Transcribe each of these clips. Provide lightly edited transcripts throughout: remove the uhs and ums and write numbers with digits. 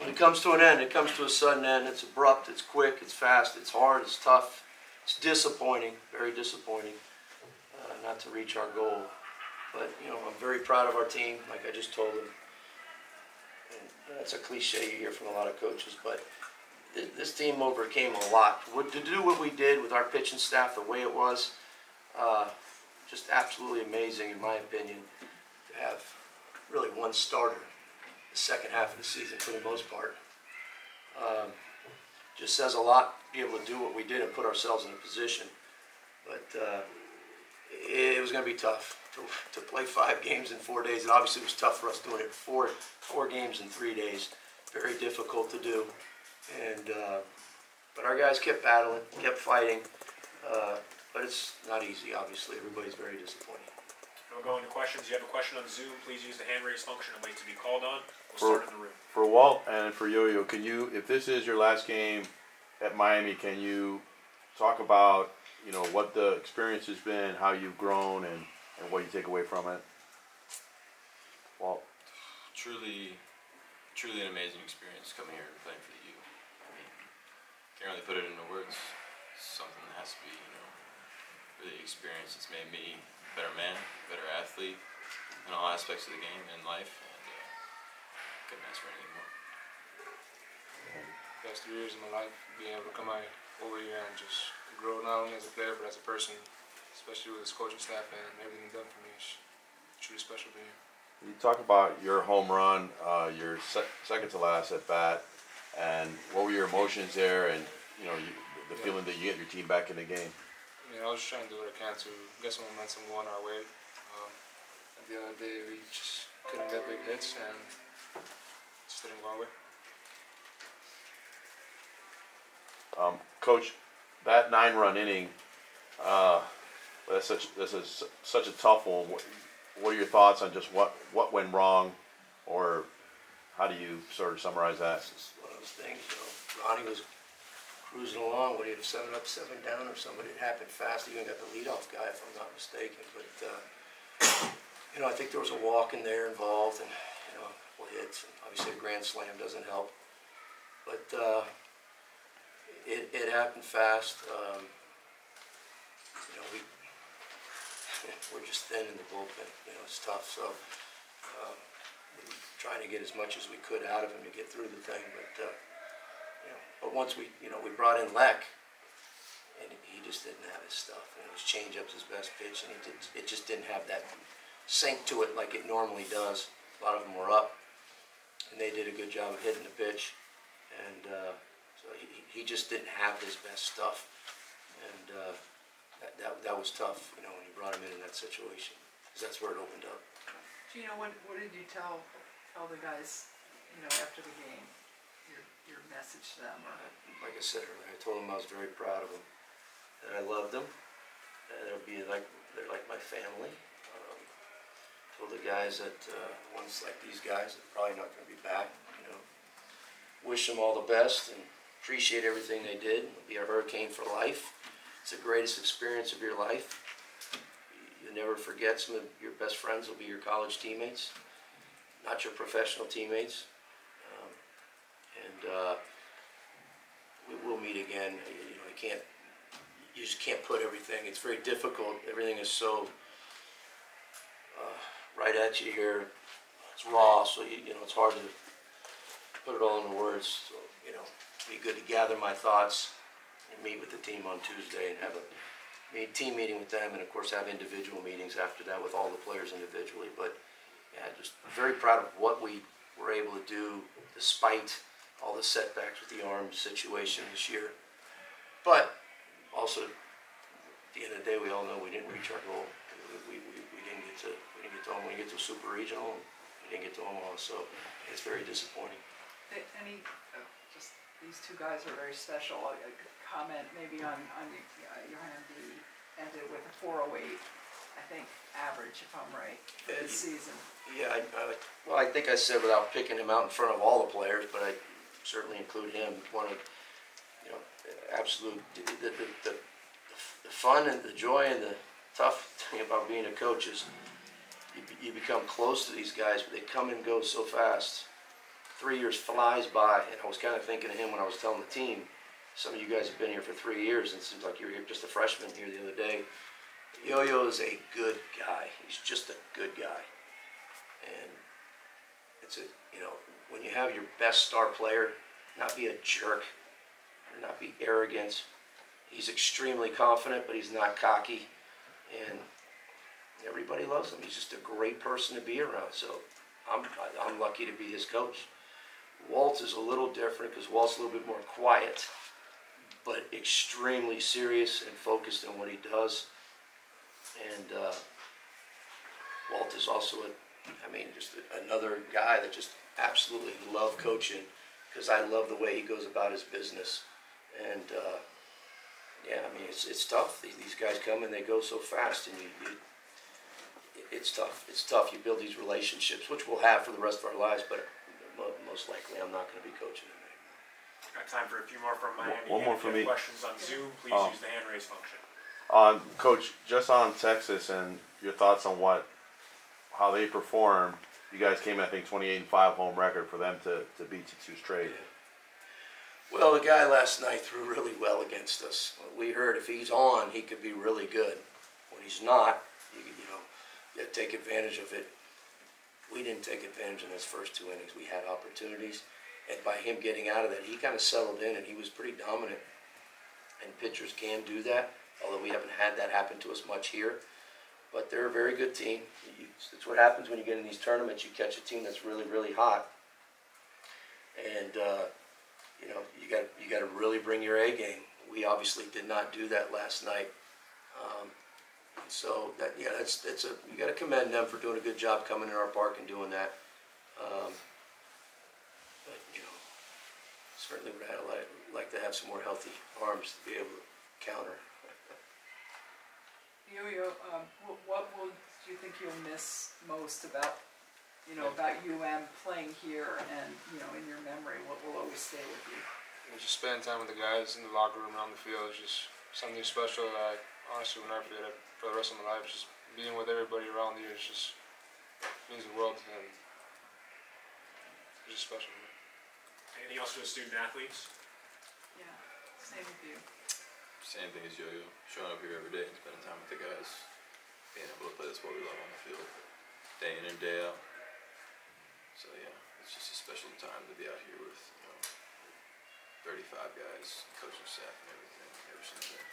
when it comes to an end, it comes to a sudden end. It's abrupt, it's quick, it's fast, it's hard, it's tough, it's disappointing, very disappointing, not to reach our goal. But, you know, I'm very proud of our team, like I just told them. And that's a cliche you hear from a lot of coaches, but this team overcame a lot. To do what we did with our pitching staff, the way it was, just absolutely amazing, in my opinion, to have really one starter the second half of the season for the most part. Just says a lot to be able to do what we did and put ourselves in a position. But it was going to be tough to play 5 games in 4 days. And obviously it was tough for us doing it four games in 3 days. Very difficult to do. And but our guys kept battling, kept fighting. But it's not easy, obviously. Everybody's very disappointed. We'll go into questions. You have a question on Zoom, please use the hand raise function and wait to be called on. We'll start in the room. For Walt and for Yo-Yo, can you, if this is your last game at Miami, can you talk about, you know, what the experience has been, how you've grown, and what you take away from it? Walt? Truly an amazing experience coming here and playing for the U. I mean, can't really put it into words. It's something that has to be, you know, really experience. It's made me a better man, better athlete in all aspects of the game and life, and couldn't ask for anything more. Best 3 years of my life, being able to come out over here and just grow not only as a player but as a person, especially with this coaching staff and everything done for me. It's truly special being here. You talk about your home run, your second to last at bat, and what were your emotions there, and you know the feeling that you get your team back in the game. I mean, I was just trying to do what I can to get some momentum going our way. At the end of the day, we just couldn't get big hits and just didn't go our way. Coach, that 9-run inning, that's such a tough one. What are your thoughts on just what went wrong, or how do you sort of summarize that? It's just one of those things, you know. Ronnie was cruising along. What do you have, 7 up, 7 down, or something? It happened fast. He even got the leadoff guy, if I'm not mistaken. But you know, I think there was a walk in there involved, and you know, a couple hits. And obviously, a grand slam doesn't help. But it happened fast. You know, we're just thin in the bullpen. You know, it's tough. So we were trying to get as much as we could out of him to get through the thing. But you know, but once we brought in Leck, and he just didn't have his stuff. And his changeup's his best pitch, and it just didn't have that sink to it like it normally does. A lot of them were up, and they did a good job of hitting the pitch. And so he just didn't have his best stuff, and that was tough, you know, when you brought him in that situation, because that's where it opened up. Gino, what did you tell the guys, you know, after the game? Your message to them? Or? Like I said earlier, I told them I was very proud of them, that I loved them, that they're like my family. Told the guys that ones like these guys that are probably not going to be back, you know, wish them all the best and appreciate everything they did. It'll be a Hurricane for life. It's the greatest experience of your life. You'll never forget some of your best friends will be your college teammates, not your professional teammates. We'll meet again. You know, you just can't put everything. It's very difficult. Everything is so right at you here. It's raw, so you know it's hard to put it all into words. So you know, it'd be good to gather my thoughts and meet with the team on Tuesday and have a team meeting with them, and of course have individual meetings after that with all the players individually. But yeah, just very proud of what we were able to do despite all the setbacks with the arm situation this year. But also, at the end of the day, we all know we didn't reach our goal. We didn't get to Omaha. We didn't get to a super regional. We didn't get to Omaha, so it's very disappointing. Just these two guys are very special. A comment maybe on Yohandy ended with a 408, I think, average, if I'm right, for this season. Yeah, well, I think I said without picking him out in front of all the players, but I certainly include him. One of, you know, absolute the fun and the joy and the tough thing about being a coach is you become close to these guys, but they come and go so fast. 3 years flies by, and I was kind of thinking of him when I was telling the team, some of you guys have been here for 3 years, and it seems like you're just a freshman here the other day. Yo-Yo is a good guy. He's just a good guy. And it's when you have your best star player, not be a jerk, or not be arrogant. He's extremely confident, but he's not cocky. And everybody loves him. He's just a great person to be around. So I'm lucky to be his coach. Walt is a little different because Walt's a little bit more quiet, but extremely serious and focused on what he does. And Walt is also just another guy that just absolutely love coaching because I love the way he goes about his business. And it's tough. These guys come and they go so fast, and it's tough. It's tough. You build these relationships, which we'll have for the rest of our lives, but most likely I'm not going to be coaching them anymore. Got time for a few more from Miami. One more If from you me. have questions on Zoom, please use the hand raise function. Coach, just on Texas and your thoughts on how they performed. You guys came, I think, 28-5 home record for them to beat you 2 straight. Well, the guy last night threw really well against us. We heard if he's on, he could be really good. When he's not, you got to take advantage of it. We didn't take advantage in those first 2 innings. We had opportunities, and by him getting out of that, he kind of settled in, and he was pretty dominant. And pitchers can do that, although we haven't had that happen to us much here. But they're a very good team. That's what happens when you get in these tournaments. You catch a team that's really, really hot, and you got to really bring your A game. We obviously did not do that last night. So you got to commend them for doing a good job coming in our park and doing that. But certainly would have like to have some more healthy arms to be able to counter. Yo-Yo, what do you think you'll miss most about playing here and, in your memory, what will always stay with you? Just spending time with the guys in the locker room, around the field, is just something special that I honestly will never forget for the rest of my life. Just being with everybody around here means the world, and it's just special. Anything else for the student athletes? Yeah, same with you. Same thing as Yo-Yo, showing up here every day and spending time with the guys, being able to play the sport we love on the field, day in and day out. So yeah, it's just a special time to be out here with 35 guys, coaching staff, and everything every single day.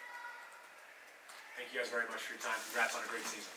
Thank you guys very much for your time. Congrats on a great season.